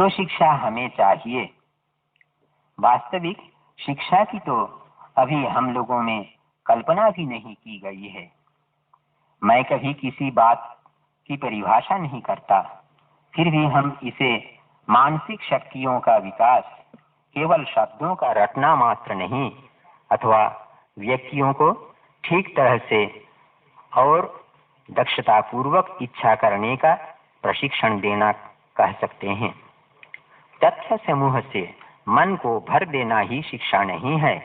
जो शिक्षा हमें चाहिए। वास्तविक शिक्षा की तो अभी हम लोगों में कल्पना भी नहीं की गई है। मैं कभी किसी बात की परिभाषा नहीं करता, फिर भी हम इसे मानसिक शक्तियों का विकास, केवल शब्दों का रटना मात्र नहीं, अथवा व्यक्तियों को ठीक तरह से और दक्षतापूर्वक इच्छा करने का प्रशिक्षण देना कह सकते हैं। तथ्य समूह से मन को भर देना ही शिक्षा नहीं है।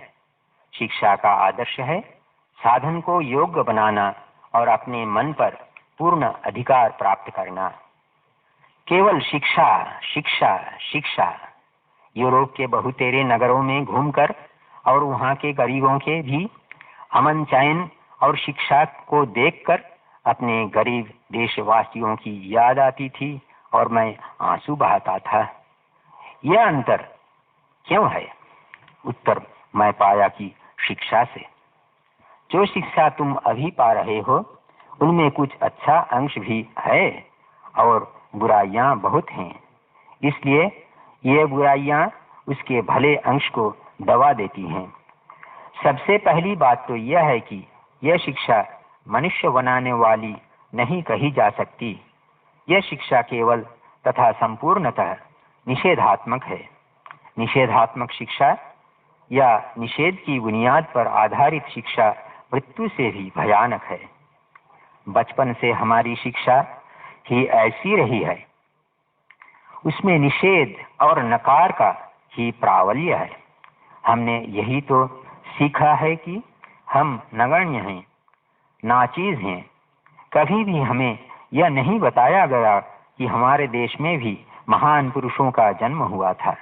शिक्षा का आदर्श है साधन को योग्य बनाना और अपने मन पर पूर्ण अधिकार प्राप्त करना। केवल शिक्षा शिक्षा शिक्षा। यूरोप के बहुतेरे नगरों में घूमकर और वहां के गरीबों के भी अमन चैन और शिक्षा को देखकर अपने गरीब देशवासियों की याद आती थी और मैं आंसू बहाता था। यह अंतर क्यों है? उत्तर मैं पाया कि शिक्षा से। जो शिक्षा तुम अभी पा रहे हो उनमें कुछ अच्छा अंश भी है और बुराइयां बहुत हैं। इसलिए ये बुराइयां उसके भले अंश को दबा देती हैं। सबसे पहली बात तो यह है कि यह शिक्षा मनुष्य बनाने वाली नहीं कही जा सकती। यह शिक्षा केवल तथा संपूर्णतः निषेधात्मक है। निषेधात्मक शिक्षा या निषेध की बुनियाद पर आधारित शिक्षा मृत्यु से भी भयानक है। बचपन से हमारी शिक्षा ही ऐसी रही है। उसमें निषेध और नकार का ही प्राबल्य है। हमने यही तो सीखा है कि हम नगण्य हैं, नाचीज हैं। कभी भी हमें यह नहीं बताया गया कि हमारे देश में भी महान पुरुषों का जन्म हुआ था।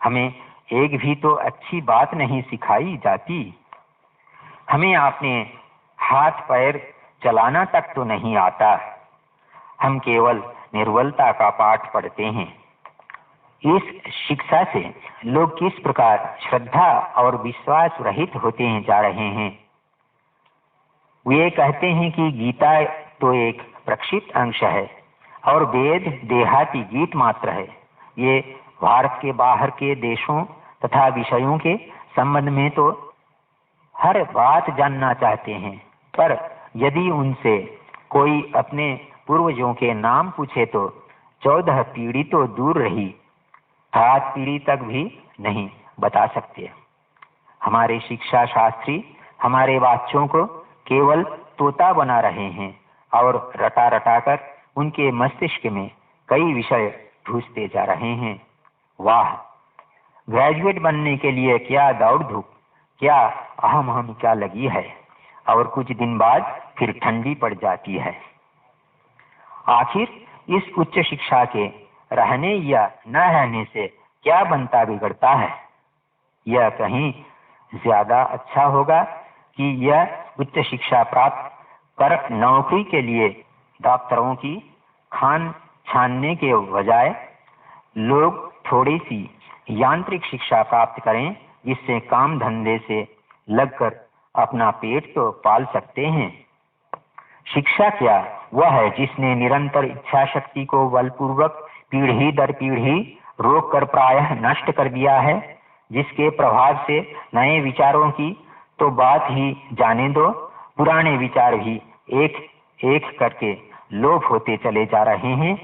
हमें एक भी तो अच्छी बात नहीं सिखाई जाती। हमें अपने हाथ पैर चलाना तक तो नहीं आता। हम केवल निर्बलता का पाठ पढ़ते हैं। इस शिक्षा से लोग किस प्रकार श्रद्धा और विश्वास रहित होते जा रहे हैं। वे कहते हैं कि गीता तो एक प्रक्षिप्त अंश है और वेद देहाती गीत मात्र है। ये भारत के बाहर के देशों तथा विषयों के संबंध में तो हर बात जानना चाहते हैं, पर यदि उनसे कोई अपने पूर्वजों के नाम पूछे तो 14 पीढ़ी तो दूर रही, 7 पीढ़ी तक भी नहीं बता सकते। हमारे शिक्षा शास्त्री हमारे बच्चों को केवल तोता बना रहे हैं और रटा रटा कर उनके मस्तिष्क में कई विषय ठूसते जा रहे हैं। वाह, ग्रेजुएट बनने के लिए क्या दौड़ धूप, क्या अहम क्या लगी है, और कुछ दिन बाद फिर ठंडी पड़ जाती है। आखिर इस उच्च शिक्षा के रहने या न रहने से क्या बनता बिगड़ता है? यह कहीं ज्यादा अच्छा होगा कि यह उच्च शिक्षा प्राप्त कर नौकरी के लिए डॉक्टरों की खान छानने के बजाय लोग थोड़ी सी यांत्रिक शिक्षा प्राप्त करें, जिससे काम धंधे से लगकर अपना पेट तो पाल सकते हैं। शिक्षा क्या? वह है जिसने निरंतर इच्छा शक्ति को बलपूर्वक पीढ़ी दर पीढ़ी रोक कर प्रायः नष्ट कर दिया है, जिसके प्रभाव से नए विचारों की तो बात ही जाने दो, पुराने विचार भी एक एक करके लोप होते चले जा रहे हैं।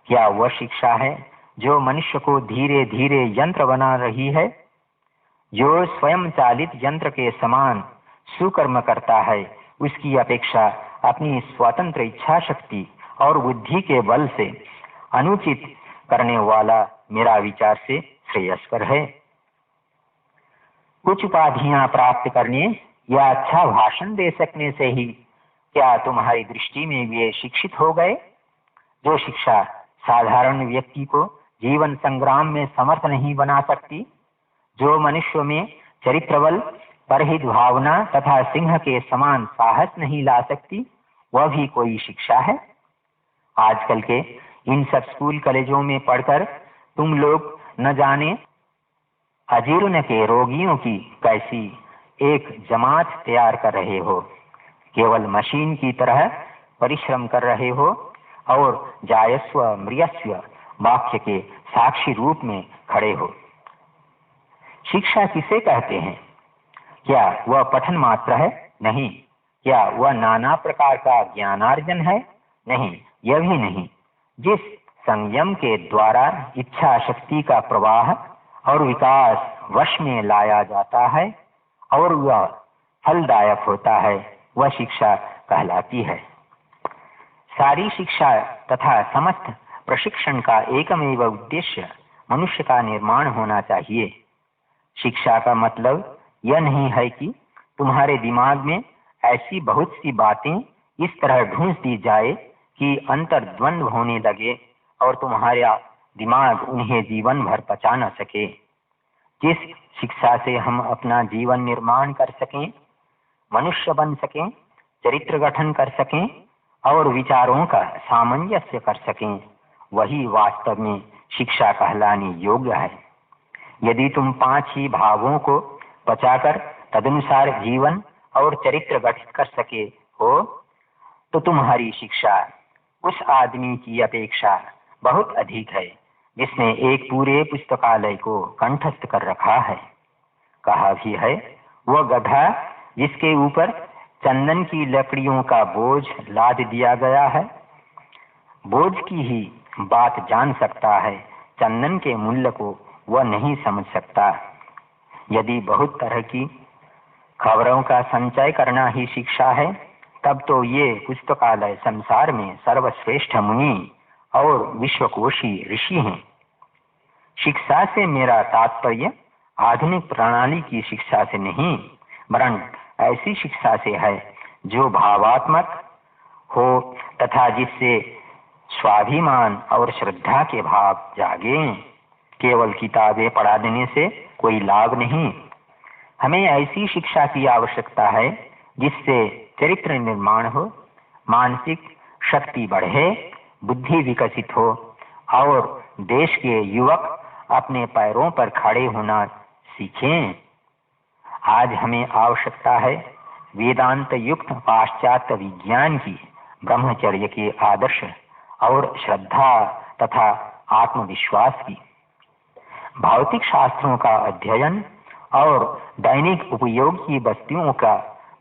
क्या वह शिक्षा है जो मनुष्य को धीरे धीरे यंत्र बना रही है, जो स्वयं चालित यंत्र के समान सुकर्म करता है? उसकी अपेक्षा अपनी स्वतंत्र इच्छा शक्ति और बुद्धि के बल से अनुचित करने वाला मेरा विचार से श्रेयस्कर है। कुछ उपाधियां प्राप्त करने या अच्छा भाषण दे सकने से ही क्या तुम्हारी दृष्टि में वे शिक्षित हो गए? जो शिक्षा साधारण व्यक्ति को जीवन संग्राम में समर्थ नहीं बना सकती, जो मनुष्य में चरित्र बल, परहित भावना तथा सिंह के समान साहस नहीं ला सकती, वह भी कोई शिक्षा है? आजकल के इन सब स्कूल कॉलेजों में पढ़कर तुम लोग न जाने अजीर्ण के रोगियों की कैसी एक जमात तैयार कर रहे हो। केवल मशीन की तरह परिश्रम कर रहे हो और जायस्व मृयस्व वाक्य के साक्षी रूप में खड़े हो। शिक्षा किसे कहते हैं? क्या वह पठन मात्र है? नहीं। क्या वह नाना प्रकार का ज्ञानार्जन है? नहीं, यह भी नहीं। जिस संयम के द्वारा इच्छा शक्ति का प्रवाह और विकास वश में लाया जाता है और वह फलदायक होता है, वह शिक्षा कहलाती है। सारी शिक्षा तथा समस्त प्रशिक्षण का एकमेव उद्देश्य मनुष्य का निर्माण होना चाहिए। शिक्षा का मतलब यह नहीं है कि तुम्हारे दिमाग में ऐसी बहुत सी बातें इस तरह ढूंढ दी जाए कि अंतर्द्वंद्व होने लगे और तुम्हारा दिमाग उन्हें जीवन भर पचा न सके। जिस शिक्षा से हम अपना जीवन निर्माण कर सकें, मनुष्य बन सकें, चरित्र गठन कर सकें और विचारों का सामंजस्य कर सकें, वही वास्तव में शिक्षा कहलाने योग्य है। यदि तुम 5 ही भावों को पचाकर तदनुसार जीवन और चरित्र गठित कर सके हो, तो तुम्हारी शिक्षा उस आदमी की अपेक्षा बहुत अधिक है जिसने एक पूरे पुस्तकालय को कंठस्थ कर रखा है। कहा भी है, वह गधा जिसके ऊपर चंदन की लकड़ियों का बोझ लाद दिया गया है, बोझ की ही बात जान सकता है, चंदन के मूल्य को वह नहीं समझ सकता। यदि बहुत तरह की खबरों का संचय करना ही शिक्षा है, तब तो ये पुस्तकालय संसार में सर्वश्रेष्ठ मुनि और विश्वकोशी ऋषि हैं। शिक्षा से मेरा तात्पर्य आधुनिक प्रणाली की शिक्षा से नहीं, वरन ऐसी शिक्षा से है जो भावात्मक हो तथा जिससे स्वाभिमान और श्रद्धा के भाव जागे। केवल किताबें पढ़ा देने से कोई लाभ नहीं। हमें ऐसी शिक्षा की आवश्यकता है जिससे चरित्र निर्माण हो, मानसिक शक्ति बढ़े, बुद्धि विकसित हो और देश के युवक अपने पैरों पर खड़े होना सीखें। आज हमें आवश्यकता है वेदांत युक्त पाश्चात्य विज्ञान की, ब्रह्मचर्य के आदर्श और श्रद्धा तथा आत्मविश्वास की। भौतिक शास्त्रों का अध्ययन और दैनिक उपयोग की वस्तुओं का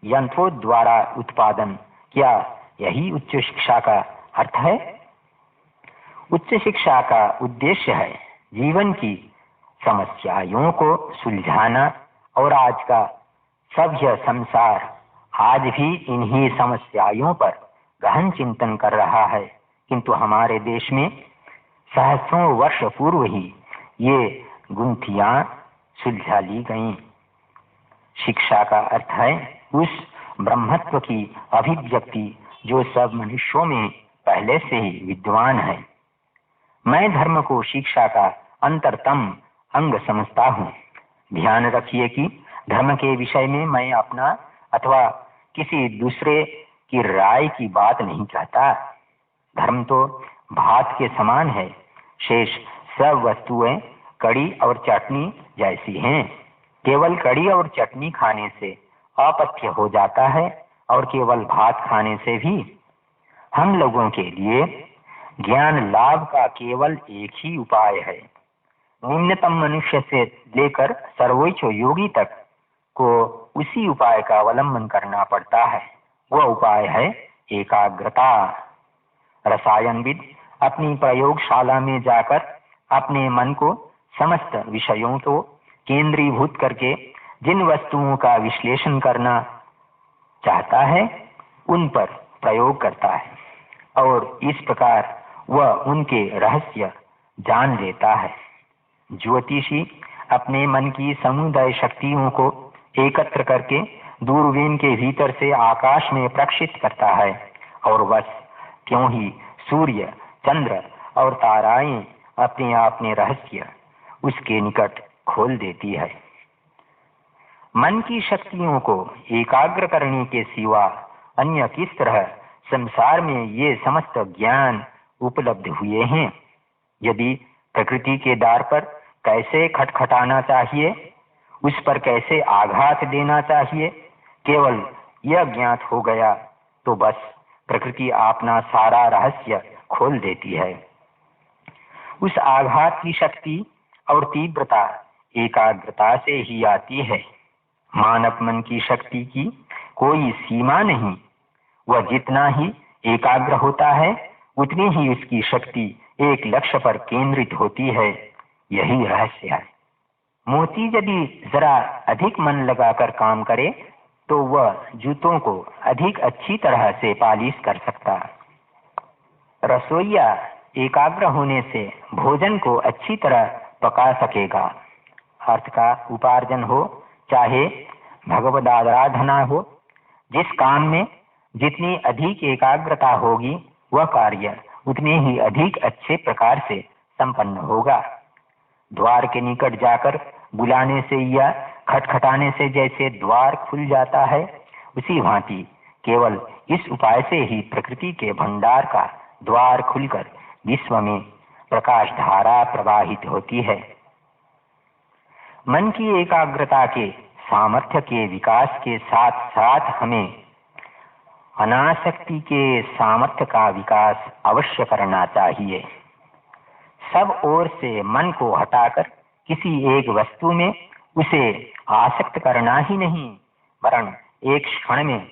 यंत्रों द्वारा उत्पादन, क्या यही उच्च शिक्षा का अर्थ है? उच्च शिक्षा का उद्देश्य है जीवन की समस्याओं को सुलझाना और आज का सभ्य संसार आज भी इन्हीं समस्याओं पर गहन चिंतन कर रहा है, किंतु हमारे देश में सहस्रों वर्ष पूर्व ही ये गुंथियां सुलझा ली गईं। शिक्षा का अर्थ है उस ब्रह्मत्व की अभिव्यक्ति जो सब मनुष्यों में पहले से ही विद्वान है। मैं धर्म को शिक्षा का अंतरतम अंग समझता हूँ। ध्यान रखिए कि धर्म के विषय में मैं अपना अथवा किसी दूसरे की राय की बात नहीं कहता। धर्म तो भात के समान है, शेष सब वस्तुएं कड़ी और चटनी जैसी हैं। केवल कड़ी और चटनी खाने से अपथ्य हो जाता है और केवल भात खाने से भी। हम लोगों के लिए ज्ञान लाभ का केवल एक ही उपाय है। निम्नतम मनुष्य से लेकर सर्वोच्च योगी तक को उसी उपाय का अवलंबन करना पड़ता है। वह उपाय है एकाग्रता। रसायनविद अपनी प्रयोगशाला में जाकर अपने मन को समस्त विषयों को केंद्रीभूत करके जिन वस्तुओं का विश्लेषण करना चाहता है उन पर प्रयोग करता है और इस प्रकार वह उनके रहस्य जान लेता है। ज्योतिषी अपने मन की समुदाय शक्तियों को एकत्र करके दूरबीन के भीतर से आकाश में प्रक्षिप्त करता है और बस क्यों ही सूर्य, चंद्र और ताराएं अपने रहस्य उसके निकट खोल देती है। मन की शक्तियों को एकाग्र करने के सिवा अन्य किस तरह संसार में ये समस्त ज्ञान उपलब्ध हुए हैं? यदि प्रकृति के द्वार पर कैसे खटखटाना चाहिए, उस पर कैसे आघात देना चाहिए, केवल यह ज्ञात हो गया तो बस प्रकृति अपना सारा रहस्य खोल देती है। उस आघात की शक्ति और तीव्रता एकाग्रता से ही आती है। मानव मन की शक्ति की कोई सीमा नहीं। वह जितना ही एकाग्र होता है उतनी ही उसकी शक्ति एक लक्ष्य पर केंद्रित होती है। यही रहस्य है। मोती यदि जरा अधिक मन लगाकर काम करे तो वह जूतों को अधिक अच्छी तरह से पालिश कर सकता। रसोइया एकाग्र होने से भोजन को अच्छी तरह पका सकेगा। अर्थ का उपार्जन हो चाहे भगवद आराधना हो, जिस काम में जितनी अधिक एकाग्रता होगी वह कार्य उतने ही अधिक अच्छे प्रकार से संपन्न होगा। द्वार के निकट जाकर बुलाने से या खटखटाने से जैसे द्वार खुल जाता है, उसी भांति केवल इस उपाय से ही प्रकृति के भंडार का द्वार खुलकर विश्व में प्रकाश धारा प्रवाहित होती है। मन की एकाग्रता के सामर्थ्य के विकास के साथ साथ हमें अनासक्ति के सामर्थ्य का विकास अवश्य करना चाहिए। सब ओर से मन को हटाकर किसी एक वस्तु में उसे आसक्त करना ही नहीं, वरन एक क्षण में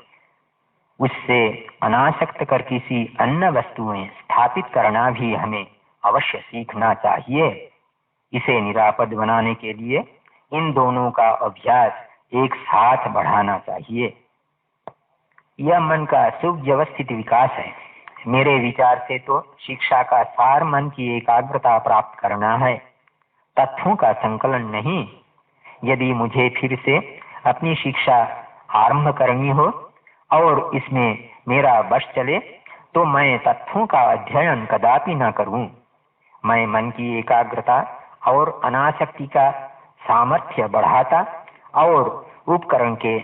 उससे अनासक्त कर किसी अन्य वस्तु में स्थापित करना भी हमें अवश्य सीखना चाहिए। इसे निरापद बनाने के लिए इन दोनों का अभ्यास एक साथ बढ़ाना चाहिए। यह मन का सुव्यवस्थित विकास है। मेरे विचार से तो शिक्षा का सार मन की एकाग्रता प्राप्त करना है, तथ्यों का संकलन नहीं। यदि मुझे फिर से अपनी शिक्षा आरंभ करनी हो और इसमें मेरा वश चले तो मैं तथ्यों का अध्ययन कदापि न करूं। मैं मन की एकाग्रता और अनासक्ति का सामर्थ्य बढ़ाता और उपकरण के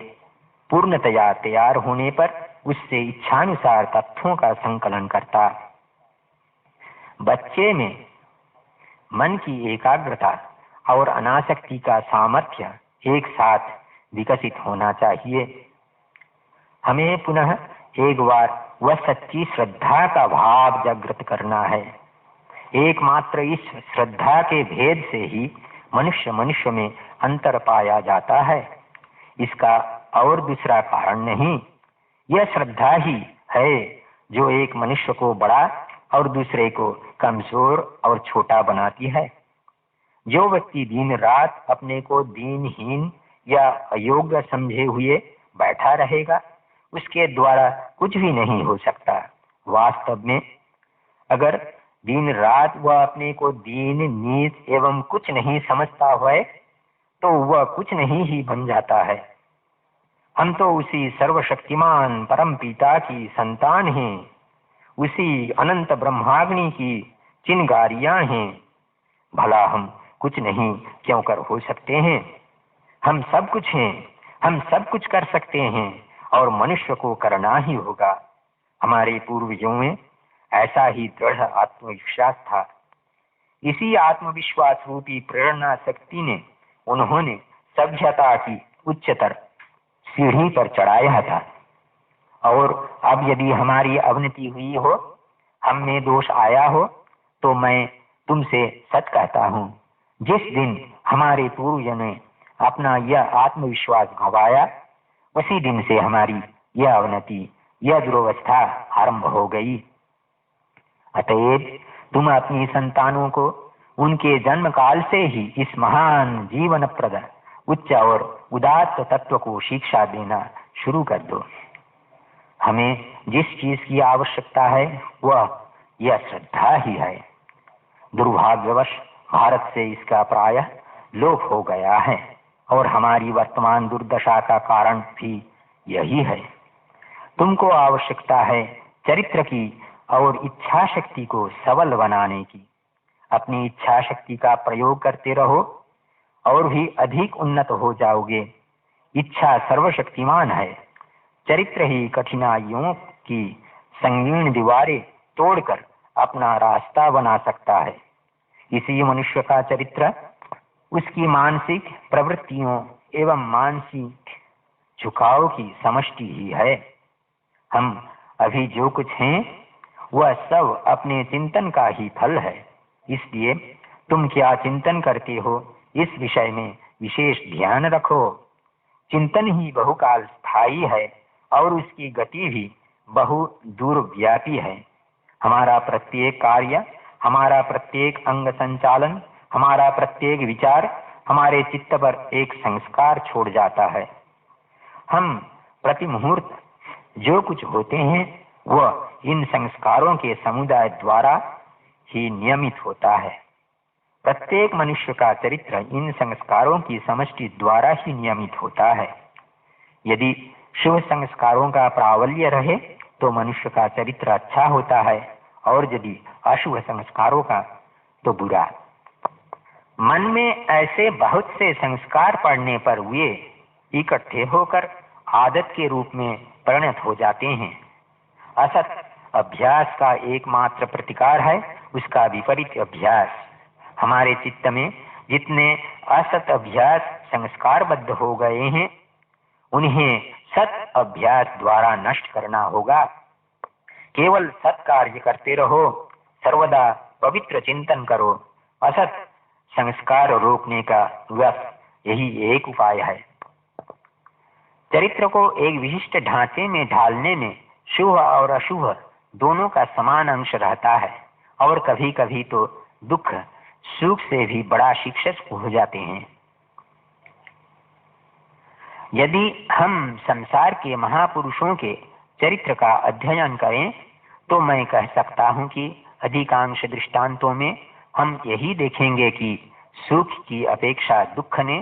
पूर्णतया तैयार होने पर उससे इच्छानुसार तथ्यों का संकलन करता। बच्चे में मन की एकाग्रता और अनासक्ति का सामर्थ्य एक साथ विकसित होना चाहिए। हमें पुनः एक बार वह सच्ची श्रद्धा का भाव जागृत करना है। एकमात्र इस श्रद्धा के भेद से ही मनुष्य में अंतर पाया जाता है। इसका और दूसरा कारण नहीं। यह श्रद्धा ही है जो एक मनुष्य को बड़ा और दूसरे को कमजोर और छोटा बनाती है। जो व्यक्ति दिन रात अपने को दीनहीन या अयोग्य समझे हुए बैठा रहेगा, उसके द्वारा कुछ भी नहीं हो सकता। वास्तव में अगर दिन रात वह अपने को दीन, नीच एवं कुछ नहीं समझता है तो वह कुछ नहीं ही बन जाता है। हम तो उसी सर्वशक्तिमान परम पिता की संतान हैं, उसी अनंत ब्रह्माग्नि की चिंगारियां हैं। भला हम कुछ नहीं क्यों कर हो सकते हैं? हम सब कुछ हैं, हम सब कुछ कर सकते हैं और मनुष्य को करना ही होगा। हमारे पूर्वजों में ऐसा ही दृढ़ आत्मविश्वास था। इसी आत्मविश्वास रूपी प्रेरणा शक्ति ने उन्होंने सभ्यता की उच्चतर सीढ़ी पर चढ़ाया था। और अब यदि हमारी अवनति हुई हो, हम में दोष आया हो, तो मैं तुमसे सच कहता हूँ, जिस दिन हमारे पूर्वजों ने अपना यह आत्मविश्वास गंवाया, उसी दिन से हमारी यह अवनति, यह दुर्वस्था आरंभ हो गई। अतएव तुम अपनी संतानों को उनके जन्म काल से ही इस महान जीवन प्रद उच्च और उदात्त तत्व को शिक्षा देना शुरू कर दो। हमें जिस चीज की आवश्यकता है वह यह श्रद्धा ही है। दुर्भाग्यवश भारत से इसका प्रायः लोप हो गया है और हमारी वर्तमान दुर्दशा का कारण भी यही है। तुमको आवश्यकता है चरित्र की और इच्छा शक्ति को सबल बनाने की। अपनी इच्छा शक्ति का प्रयोग करते रहो और भी अधिक उन्नत हो जाओगे। इच्छा सर्वशक्तिमान है। चरित्र ही कठिनाइयों की संगीन दीवारें तोड़कर अपना रास्ता बना सकता है। इसी मनुष्य का चरित्र उसकी मानसिक प्रवृत्तियों एवं मानसिक झुकाव की समष्टि ही है। हम अभी जो कुछ हैं वह सब अपने चिंतन का ही फल है। इसलिए तुम क्या चिंतन करते हो, इस विषय में विशेष ध्यान रखो। चिंतन ही बहुकाल स्थायी है और उसकी गति भी बहु दूरव्यापी है। हमारा प्रत्येक कार्य, हमारा प्रत्येक अंग संचालन, हमारा प्रत्येक विचार हमारे चित्त पर एक संस्कार छोड़ जाता है। हम प्रति मुहूर्त जो कुछ होते हैं वह इन संस्कारों के समुदाय द्वारा ही नियमित होता है। प्रत्येक मनुष्य का चरित्र इन संस्कारों की समष्टि द्वारा ही नियमित होता है। यदि शुभ संस्कारों का प्राबल्य रहे तो मनुष्य का चरित्र अच्छा होता है, और यदि अशुभ संस्कारों का तो बुरा। मन में ऐसे बहुत से संस्कार पड़ने पर वे इकट्ठे होकर आदत के रूप में परिणत हो जाते हैं। असत अभ्यास का एकमात्र प्रतिकार है उसका विपरीत अभ्यास। हमारे चित्त में जितने असत अभ्यास संस्कारबद्ध हो गए हैं उन्हें सत अभ्यास द्वारा नष्ट करना होगा। केवल सत कार्य करते रहो, सर्वदा पवित्र चिंतन करो। असत संस्कार रोकने का बस यही एक उपाय है। चरित्र को एक विशिष्ट ढांचे में ढालने में शुभ और अशुभ दोनों का समान अंश रहता है, और कभी कभी तो दुख सुख से भी बड़ा शिक्षक हो जाते हैं। यदि हम संसार के महापुरुषों के चरित्र का अध्ययन करें तो मैं कह सकता हूं कि अधिकांश दृष्टांतों में हम यही देखेंगे कि सुख की अपेक्षा दुख ने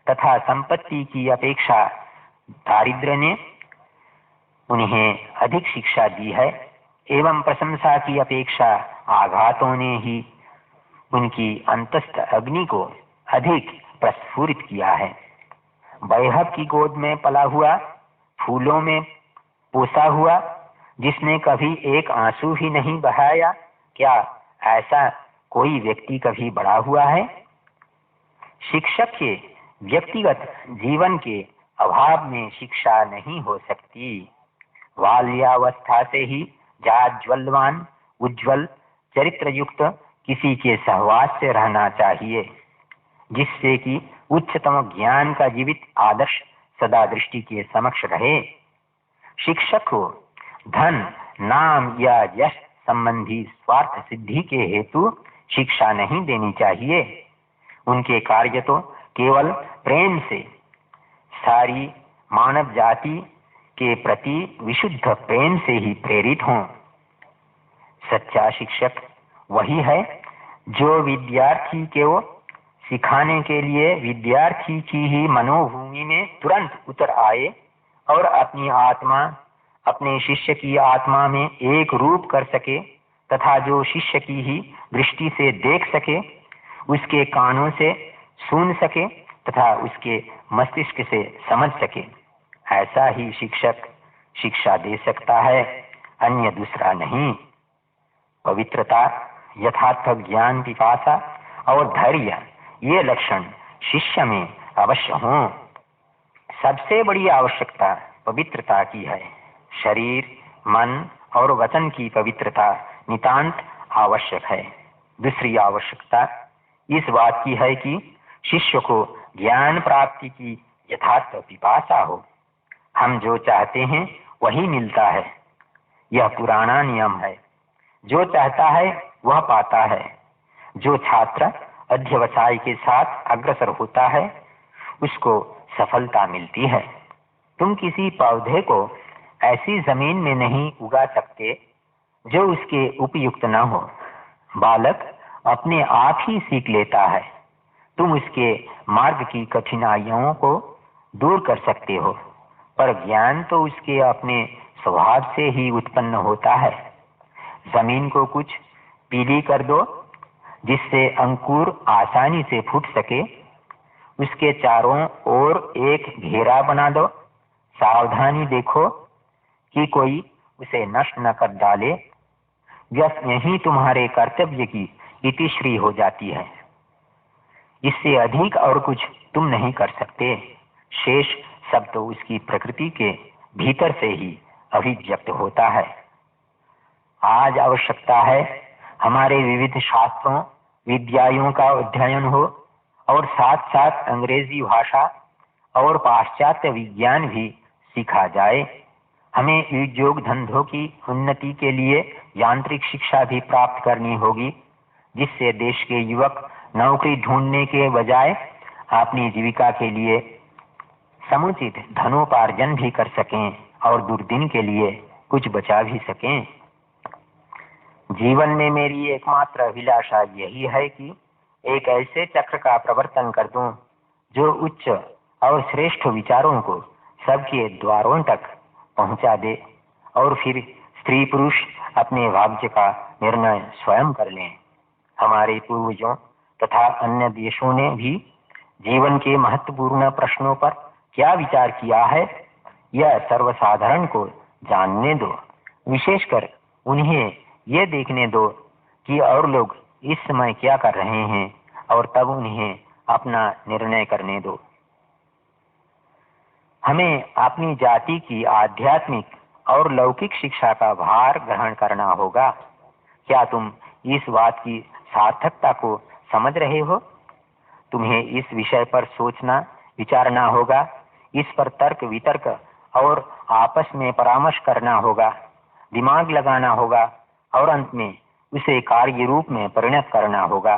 तथा संपत्ति की अपेक्षा दारिद्र्य ने उन्हें अधिक शिक्षा दी है, एवं प्रशंसा की अपेक्षा आघातों ने ही उनकी अंतस्थ अग्नि को अधिक प्रस्फुरित किया है। वैभव की गोद में पला हुआ, फूलों में पोसा हुआ, जिसने कभी एक आंसू ही नहीं बहाया, क्या ऐसा कोई व्यक्ति कभी बड़ा हुआ है? शिक्षक के व्यक्तिगत जीवन के अभाव में शिक्षा नहीं हो सकती। बाल्यावस्था से ही जाज्वल्यमान उज्ज्वल चरित्र युक्त किसी के सहवास से रहना चाहिए, जिससे कि उच्चतम ज्ञान का जीवित आदर्श सदा दृष्टि के समक्ष रहे। शिक्षक को धन, नाम या यश संबंधी स्वार्थ सिद्धि के हेतु शिक्षा नहीं देनी चाहिए। उनके कार्य तो केवल प्रेम से सारी मानव जाति के प्रति विशुद्ध प्रेम से ही प्रेरित हों। सच्चा शिक्षक वही है जो विद्यार्थी को सिखाने के लिए विद्यार्थी की ही मनोभूमि में तुरंत उतर आए और अपनी आत्मा अपने शिष्य की आत्मा में एक रूप कर सके, तथा जो शिष्य की ही दृष्टि से देख सके, उसके कानों से सुन सके तथा उसके मस्तिष्क से समझ सके, ऐसा ही शिक्षक शिक्षा दे सकता है, अन्य दूसरा नहीं। पवित्रता, यथार्थ ज्ञान पिपासा और धैर्य, ये लक्षण शिष्य में अवश्य हों। सबसे बड़ी आवश्यकता पवित्रता की है। शरीर, मन और वचन की पवित्रता नितांत आवश्यक है। दूसरी आवश्यकता इस बात की है कि शिष्य को ज्ञान प्राप्ति की यथार्थ पिपासा हो। हम जो चाहते हैं वही मिलता है, यह पुराना नियम है। जो चाहता है वह पाता है। जो छात्र अध्यवसाय के साथ अग्रसर होता है उसको सफलता मिलती है। तुम किसी पौधे को ऐसी जमीन में नहीं उगा सकते जो उसके उपयुक्त न हो। बालक अपने आप ही सीख लेता है। तुम उसके मार्ग की कठिनाइयों को दूर कर सकते हो, पर ज्ञान तो उसके अपने स्वभाव से ही उत्पन्न होता है। जमीन को कुछ पीली कर दो जिससे अंकुर आसानी से फूट सके। उसके चारों ओर एक घेरा बना दो। सावधानी देखो कि कोई उसे नष्ट न कर डाले। बस यही तुम्हारे कर्तव्य की इतिश्री हो जाती है। इससे अधिक और कुछ तुम नहीं कर सकते। शेष सब तो उसकी प्रकृति के भीतर से ही अभिव्यक्त होता है। आज आवश्यकता है हमारे विविध शास्त्रों विद्याओं का अध्ययन हो और साथ साथ अंग्रेजी भाषा और पाश्चात्य विज्ञान भी सीखा जाए। हमें उद्योग धंधों की उन्नति के लिए यांत्रिक शिक्षा भी प्राप्त करनी होगी, जिससे देश के युवक नौकरी ढूंढने के बजाय अपनी जीविका के लिए समुचित धनोपार्जन भी कर सकें और दुर्दिन के लिए कुछ बचा भी सकें। जीवन में मेरी एकमात्र अभिलाषा यही है कि एक ऐसे चक्र का प्रवर्तन कर दूं जो उच्च और श्रेष्ठ विचारों को सबके द्वारों तक पहुंचा दे और फिर स्त्री पुरुष अपने भाग्य का निर्णय स्वयं कर लें। हमारे पूर्वजों तथा अन्य देशों ने भी जीवन के महत्वपूर्ण प्रश्नों पर क्या विचार किया है, यह सर्वसाधारण को जानने दो। विशेषकर उन्हें ये देखने दो कि और लोग इस समय क्या कर रहे हैं और तब उन्हें अपना निर्णय करने दो। हमें अपनी जाति की आध्यात्मिक और लौकिक शिक्षा का भार ग्रहण करना होगा। क्या तुम इस बात की सार्थकता को समझ रहे हो? तुम्हें इस विषय पर सोचना विचारना होगा, इस पर तर्क वितर्क और आपस में परामर्श करना होगा, दिमाग लगाना होगा और अंत में उसे कार्य रूप में परिणत करना होगा।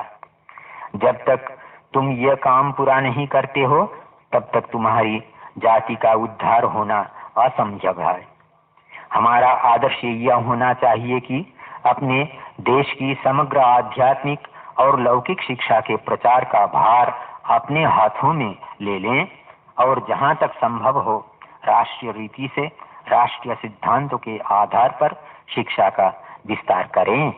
जब तक तुम यह काम पूरा नहीं करते हो तब तक तुम्हारी जाति का उद्धार होना असंभव है। हमारा आदर्श यह होना चाहिए कि अपने देश की समग्र आध्यात्मिक और लौकिक शिक्षा के प्रचार का भार अपने हाथों में ले लें और जहां तक संभव हो राष्ट्रीय रीति से राष्ट्रीय सिद्धांतों के आधार पर शिक्षा का विस्तार करें।